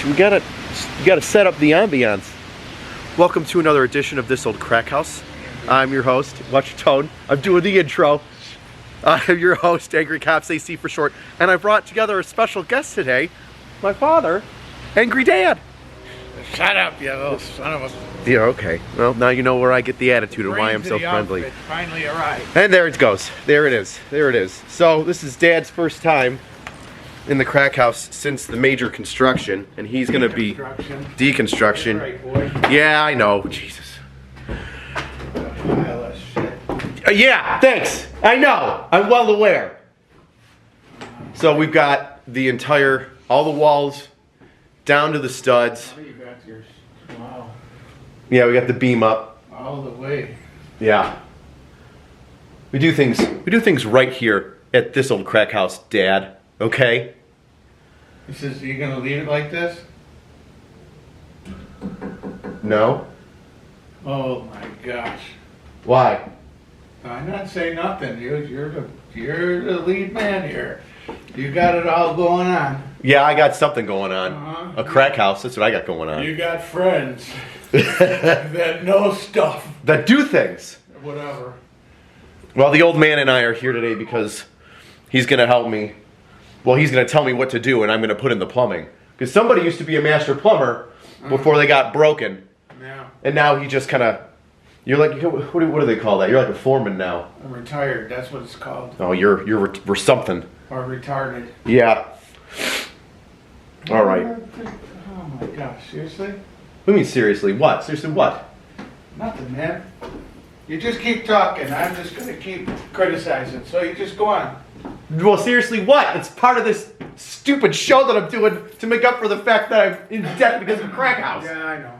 We gotta set up the ambiance. Welcome to another edition of This Old Crack House. I'm your host. Watch your tone. I'm doing the intro. I'm your host, Angry Cops AC for short, and I brought together a special guest today, my father, Angry Dad. Shut up, you little son of a... Yeah, okay. Well, now you know where I get the attitude and why I'm so friendly. Outfit finally arrived. And there it goes. There it is. There it is. So this is Dad's first time in the crack house since the major construction, and he's gonna be deconstruction. Right, boy. Yeah, I know. Jesus. Pile of shit. Yeah, thanks. I know. I'm well aware. So we've got the entire, all the walls down to the studs. Oh, you got yours. Wow. Yeah, we got the beam up. All the way. Yeah. We do things right here at This Old Crack House, Dad. Okay? He says, you gonna leave it like this? No? Oh my gosh. Why? I'm not saying nothing. You're the lead man here. You got it all going on. Yeah, I got something going on. A crack house, that's what I got going on. You got friends that know stuff. That do things. Whatever. Well, the old man and I are here today because he's gonna help me. Well, he's gonna tell me what to do and I'm gonna put in the plumbing. Because somebody used to be a master plumber before they got broken. Yeah. And now he just kinda, you're like, what do they call that? You're like a foreman now. I'm retired. That's what it's called. Oh, we're something. Or retarded. Yeah. All right. Oh my gosh, seriously? What do you mean seriously? What? Seriously what? Nothing, man. You just keep talking. I'm just going to keep criticizing. So you just go on. Well, seriously what? It's part of this stupid show that I'm doing to make up for the fact that I'm in debt because of a crack house. Yeah, I know.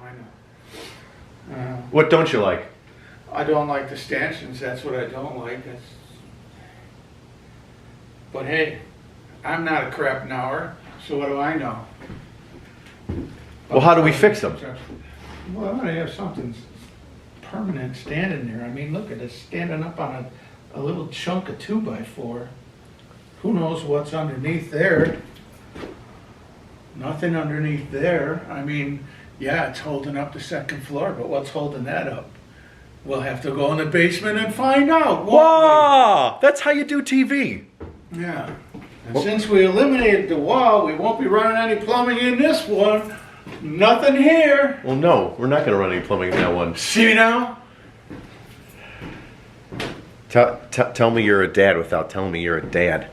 What don't you like? I don't like the stanchions. That's what I don't like. But hey, I'm not a crap knower, so what do I know? Well, how do we fix them? Well, I have something permanent standing there. I mean, look at it, standing up on a little chunk of 2x4. Who knows what's underneath there? Nothing underneath there. I mean, yeah, it's holding up the second floor, but what's holding that up? We'll have to go in the basement and find out. Wow! That's how you do TV. Yeah. And since we eliminated the wall, we won't be running any plumbing in this one. Nothing here. Well, no, we're not going to run any plumbing in that one. See now? Tell me you're a dad without telling me you're a dad.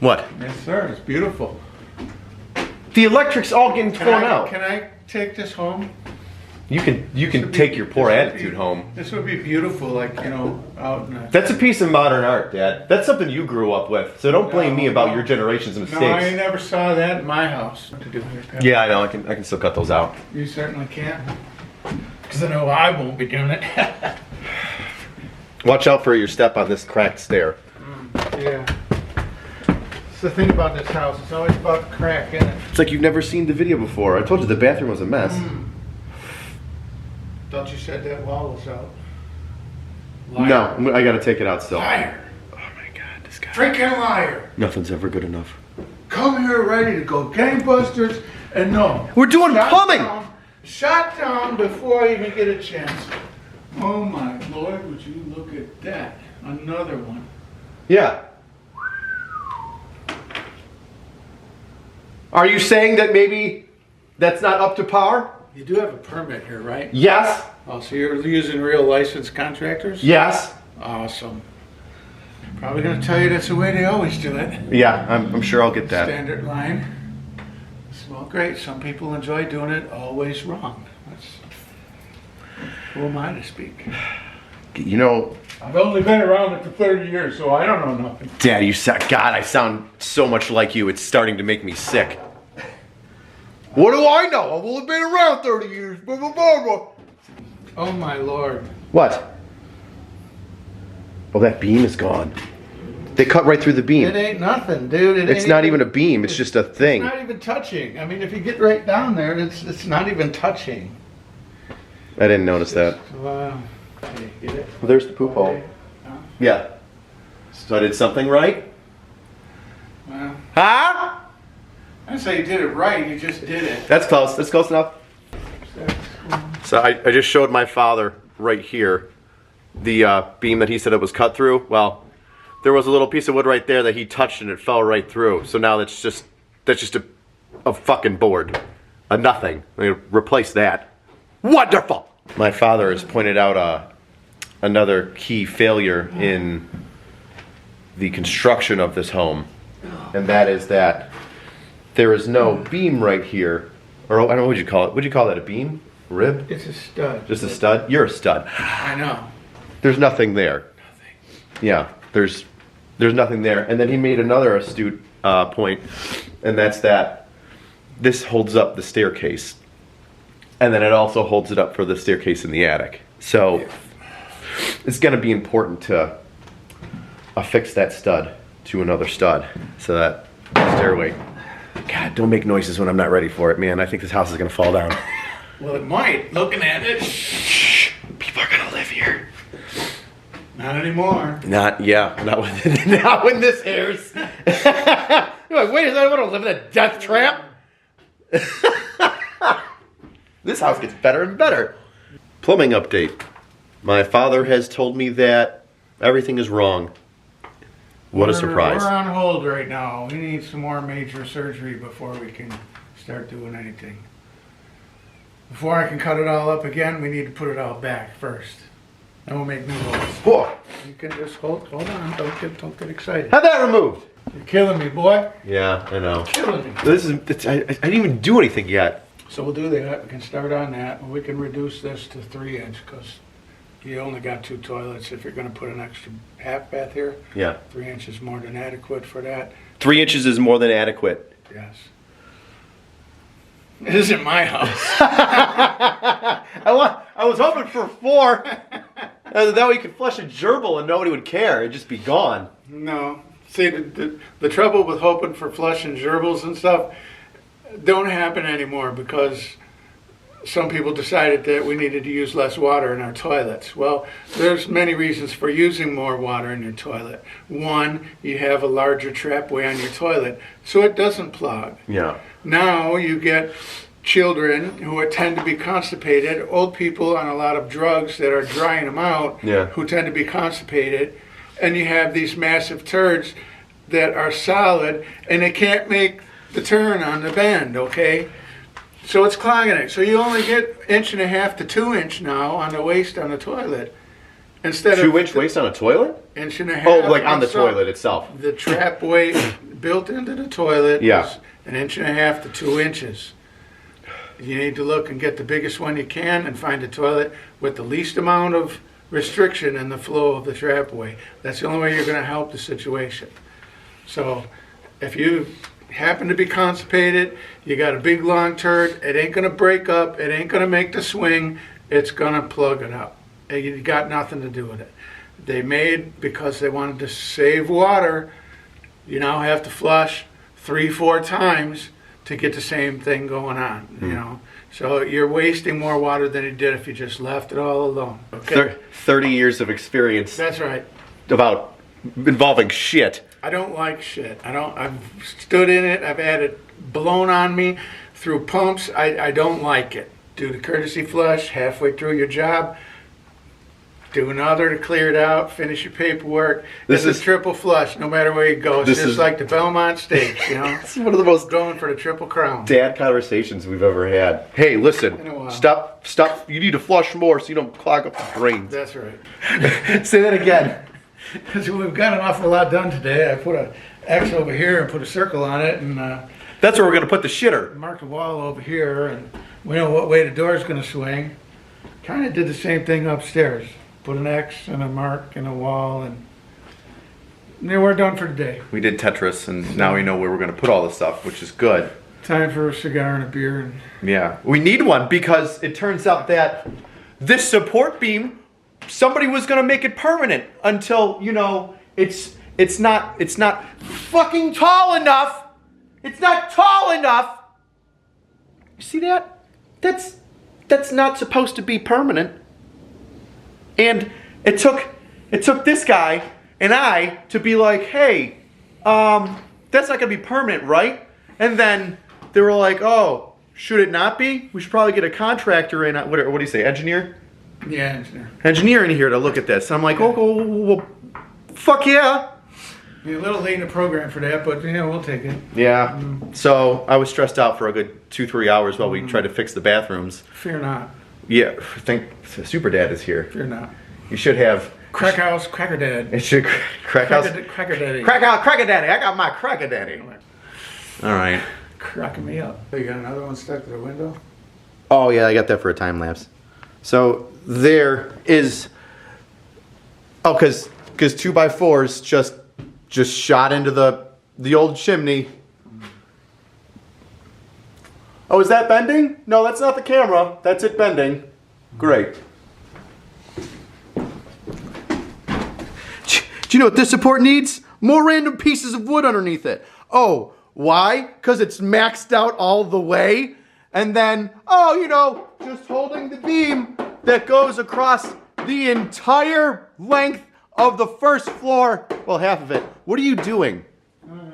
What? Yes, sir. It's beautiful. The electric's all getting thrown out. Can I take this home? You can take your poor attitude home. This would be beautiful, like, you know, out in the... That's a piece of modern art, Dad. That's something you grew up with. So don't blame me about your generation's mistakes. No, I never saw that in my house. What to do here, Pep? Yeah, I know. I can still cut those out. You certainly can. Because I know I won't be doing it. Watch out for your step on this cracked stair. Yeah. It's the thing about this house. It's always about the crack in it. It's like you've never seen the video before. I told you the bathroom was a mess. Thought you said that wall was out. Liar. No, I gotta take it out still. Liar. Oh my God, this guy. Freaking liar. Nothing's ever good enough. Come here ready to go gangbusters, and no. We're doing plumbing. Shot down before I even get a chance. Oh my Lord, would you look at that. Another one. Yeah. Are you saying that maybe that's not up to par? You do have a permit here, right? Yes. Oh, so you're using real licensed contractors? Yes. Awesome. Probably going to tell you that's the way they always do it. Yeah, I'm sure I'll get that. Standard line. Well, great. Some people enjoy doing it always wrong. Who am I to speak? You know, I've only been around it for 30 years, so I don't know nothing. Dad, God, I sound so much like you. It's starting to make me sick. What do I know? I've only been around 30 years. Blah, blah, blah, blah. Oh my Lord. What? Oh, that beam is gone. They cut right through the beam. It ain't nothing, dude. It's not even a beam. It's just a thing. It's not even touching. I mean, if you get right down there, it's not even touching. I didn't notice that. Wow. Hey, get it? Well, there's the poop hole. Yeah. So I did something right? Well, Huh? I didn't say you did it right, you just did it. That's close. That's close enough. So I just showed my father right here the beam that he said it was cut through. Well, there was a little piece of wood right there that he touched and it fell right through. So now that's just a fucking board, a nothing. I'm gonna replace that. Wonderful. My father has pointed out another key failure in the construction of this home, and that is that there is no beam right here, or I don't know what you call it. Would you call that, a beam? Rib? It's a stud. Just a stud? You're a stud. I know. There's nothing there. Nothing. Yeah, there's nothing there. And then he made another astute point, and that's that this holds up the staircase. And then it also holds it up for the staircase in the attic. So it's going to be important to affix that stud to another stud so that stairway. God, don't make noises when I'm not ready for it, man. I think this house is going to fall down. Well, it might, looking at it. Shh, people are going to live here. Not anymore. Not when this airs. You're like, wait a second, I want to live in a death trap? This house gets better and better. Plumbing update. My father has told me that everything is wrong. What a surprise. We're on hold right now. We need some more major surgery before we can start doing anything. Before I can cut it all up again, we need to put it all back first. Then we'll make new holes. Whoa. You can just hold on. Don't get excited. Have that removed. You're killing me, boy. Yeah, I know. Killing me. I didn't even do anything yet. So we'll do that. We can start on that. We can reduce this to 3-inch because you only got 2 toilets. If you're going to put an extra half bath here, Yeah. 3 inches is more than adequate for that. 3 inches is more than adequate. Yes. It isn't my house. I was hoping for 4. That way you could flush a gerbil and nobody would care. It'd just be gone. No. See, the trouble with hoping for flushing gerbils and stuff don't happen anymore because some people decided that we needed to use less water in our toilets. Well, there's many reasons for using more water in your toilet. One, you have a larger trapway on your toilet, so it doesn't plug. Yeah. Now you get children who tend to be constipated, old people on a lot of drugs that are drying them out, Yeah. who tend to be constipated, and you have these massive turds that are solid, and they can't make the turn on the bend, okay? So it's clogging it. So you only get 1.5 to 2 inch now on the waste on the toilet. Instead of 2-inch waste on a toilet? 1.5. Oh, like on the toilet itself. The trapway built into the toilet Yeah. is 1.5 to 2 inches. You need to look and get the biggest one you can and find a toilet with the least amount of restriction in the flow of the trapway. That's the only way you're going to help the situation. So if you happen to be constipated, you got a big long turd, it ain't going to break up, it ain't going to make the swing, it's going to plug it up. And you got nothing to do with it. They made, because they wanted to save water, you now have to flush 3-4 times to get the same thing going on, you know. So you're wasting more water than you did if you just left it all alone. Okay? 30 years of experience That's right. about involving shit. I don't like shit. I've stood in it. I've had it blown on me through pumps. I don't like it. Do the courtesy flush halfway through your job. Do another to clear it out. Finish your paperwork. This is triple flush no matter where you go. It's just like the Belmont Stakes, you know. It's one of the most Going for the Triple Crown. dad conversations we've ever had. Hey, listen, stop. You need to flush more so you don't clog up the drains. That's right. Say that again. So we've got an awful lot done today. I put an X over here and put a circle on it, and That's where we're gonna put the shitter. marked a wall over here, and we know what way the door's going to swing. Kind of did the same thing upstairs. Put an X and a mark and a wall, and then we're done for today. We did Tetris, and now we know where we're going to put all this stuff, which is good. Time for a cigar and a beer. And Yeah. We need one because it turns out that this support beam, somebody was gonna make it permanent until, you know, it's not fucking tall enough. It's not tall enough. You see that? That's not supposed to be permanent. And it took this guy and I to be like, hey, that's not gonna be permanent, right? And then they were like, oh, should it not be? We should probably get a contractor in. What do you say, engineer? Yeah, engineer. Engineer in here to look at this. And I'm like, oh, well, fuck yeah. You're a little late in the program for that, but we'll take it. Yeah. So I was stressed out for a good 2-3 hours while we tried to fix the bathrooms. Fear not. Yeah, I think Super Dad is here. Fear not. You should have... Crack House, Cracker Dad. It should... Cracker Daddy. Cracker Daddy. I got my Cracker Daddy. All right. Cracking me up. You got another one stuck to the window? Oh, yeah, I got that for a time lapse. So there is... Oh, because 2x4s just shot into the old chimney. Oh, is that bending? No, that's not the camera. That's it bending. Great. Do you know what this support needs? More random pieces of wood underneath it. Oh, why? Because it's maxed out all the way. And then, just holding the beam that goes across the entire length of the first floor. Well, half of it. What are you doing? I don't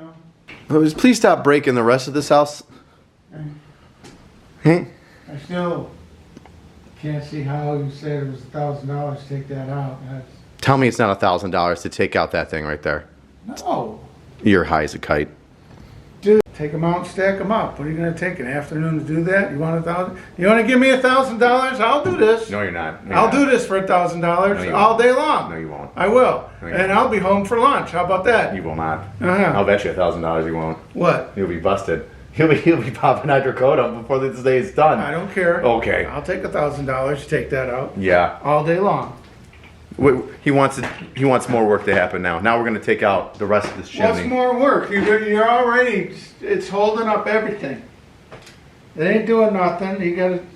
know. Please stop breaking the rest of this house. I still can't see how you said it was $1,000 to take that out. Tell me it's not $1,000 to take out that thing right there. No. You're high as a kite. Dude, take them out and stack them up. What are you going to take, an afternoon to do that? You want $1,000? You want to give me $1,000? I'll do this. No, you're not. No, I'll do this for $1,000 all won't. day long. No, you won't. I will. No, you And won't. I'll be home for lunch. How about that? You will not. Uh-huh. I'll bet you $1,000 you won't. What? You'll be busted. He'll be popping hydrocodone before this day is done. I don't care. Okay. I'll take $1,000 to take that out. Yeah. All day long. He wants more work to happen now. Now we're going to take out the rest of this chimney. What's more work? You're already, it's holding up everything. It ain't doing nothing.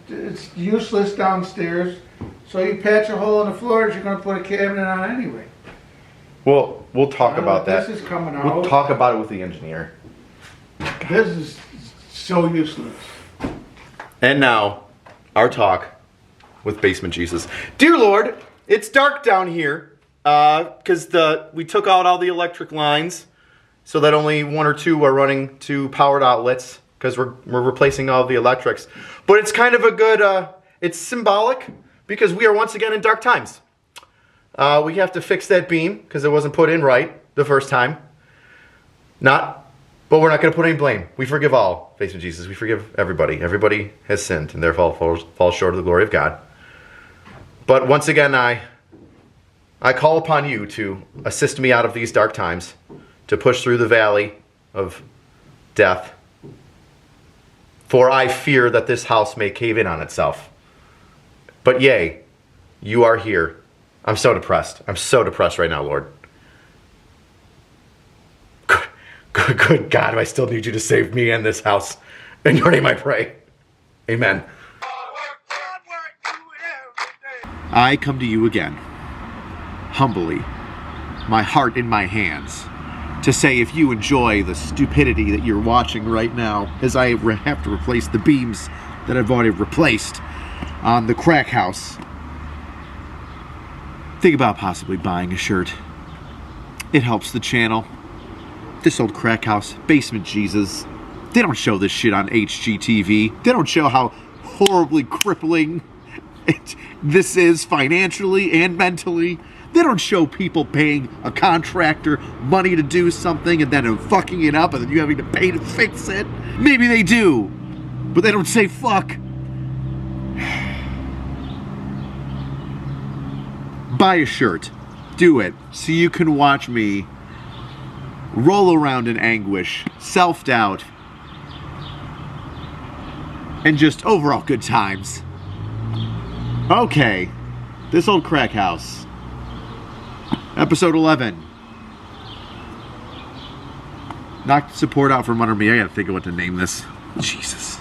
It's useless downstairs. So you patch a hole in the floors, you're going to put a cabinet on anyway. Well, we'll talk about that. This is coming out. We'll talk about it with the engineer. This is so useless. And now, our talk with Basement Jesus. Dear Lord, it's dark down here because we took out all the electric lines so that only 1 or 2 are running to powered outlets because we're replacing all the electrics. But it's kind of a good, it's symbolic because we are once again in dark times. We have to fix that beam because it wasn't put in right the first time. But we're not going to put any blame. We forgive all, Basement Jesus. We forgive everybody. Everybody has sinned and therefore falls short of the glory of God. But once again, I call upon you to assist me out of these dark times, to push through the valley of death. For I fear that this house may cave in on itself. But yea, you are here. I'm so depressed. I'm so depressed right now, Lord. Good God, I still need you to save me and this house. In your name I pray. Amen. I come to you again, humbly, my heart in my hands, to say if you enjoy the stupidity that you're watching right now, as I have to replace the beams that I've already replaced on the crack house, think about possibly buying a shirt. It helps the channel. This old crack house, Basement Jesus. They don't show this shit on HGTV. They don't show how horribly crippling this is financially and mentally. They don't show people paying a contractor money to do something and then fucking it up and then you having to pay to fix it. Maybe they do, but they don't say fuck. Buy a shirt. Do it so you can watch me roll around in anguish, self-doubt, and just overall good times. Okay, this old crack house. Episode 11. Knocked support out from under me. I gotta think of what to name this. Jesus.